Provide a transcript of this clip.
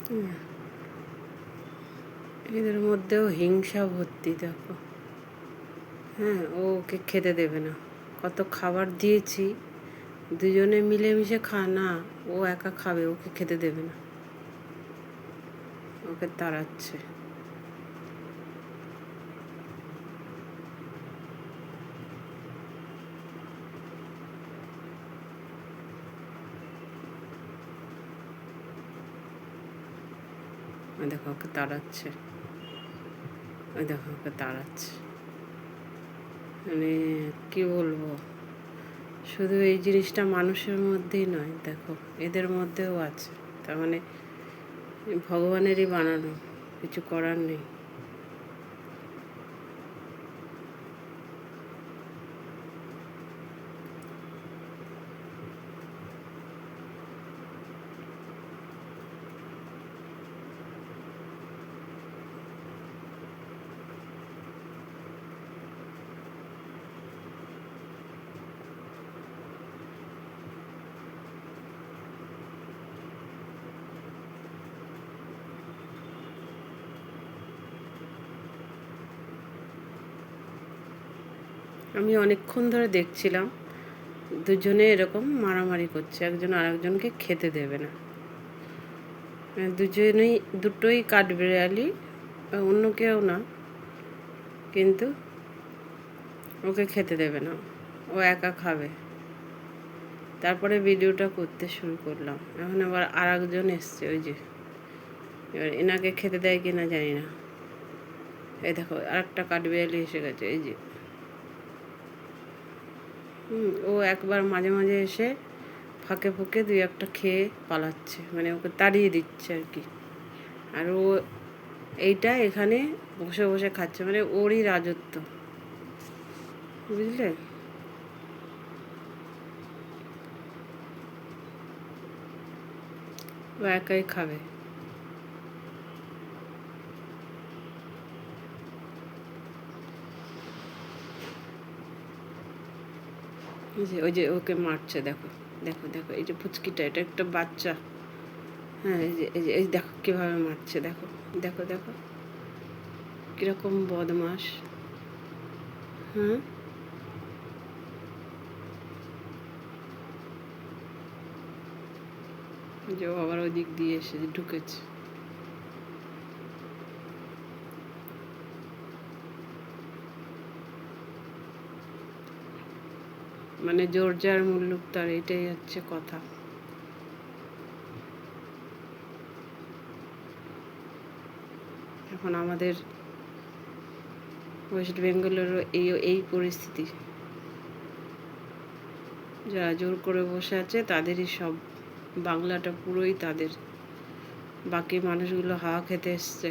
হুম, এদের মধ্যেও হিংসা ভর্তি দেখো। হ্যাঁ, ও ওকে খেতে দেবে না। কত খাবার দিয়েছি, দুজনে মিলেমিশে না, ও একা খাবে, ওকে খেতে দেবে না, ওকে তাড়াচ্ছে। ওই দেখো ওকে তাড়াচ্ছে, ওই দেখো ওকে তাড়াচ্ছে। মানে কি বলবো, শুধু এই জিনিসটা মানুষের মধ্যেই নয়, দেখো এদের মধ্যেও আছে। তার মানে ভগবানেরই বানানো, কিছু করার নেই। আমি অনেকক্ষণ ধরে দেখছিলাম দুজনে এরকম মারামারি করছে, একজন আরেকজনকে খেতে দেবে না। দুজনেই, দুটোই কাঠবিড়ালি, অন্য কেউ না, কিন্তু ওকে খেতে দেবে না, ও একা খাবে। তারপরে ভিডিওটা করতে শুরু করলাম। এখন আবার আর একজন এসছে, ওই যে, এবার এনাকে খেতে দেয় কিনা জানি না। এই দেখো আরেকটা কাঠবিড়ালি এসে গেছে, এই যে। ও একবার মাঝে মাঝে এসে ফাঁকে ফুঁকে দুই একটা খেয়ে পালাচ্ছে, মানে ওকে তাড়িয়ে দিচ্ছে আর কি। আর ও এইটা এখানে বসে বসে খাচ্ছে, মানে ওরই রাজত্ব, বুঝলে? ও একাই খাবে। ওই যে ওকে মারছে, দেখো দেখো দেখো, এই যে পুচকিটা, এটা একটা বাচ্চা। হ্যাঁ, এই যে এই যে, এই দেখো কীভাবে মারছে, দেখো দেখো দেখো কীরকম বদমাস। হ্যাঁ, যে ও আবার ওই দিক দিয়ে এসে ঢুকেছে। মানে জোর যার মুল্লুক তার, এটাই হচ্ছে কথা। এখন আমাদের ওয়েস্ট বেঙ্গলেরও এই পরিস্থিতি। যারা জোর করে বসে আছে তাদেরই সব, বাংলাটা পুরোই তাদের, বাকি মানুষগুলো হাওয়া খেতে এসছে।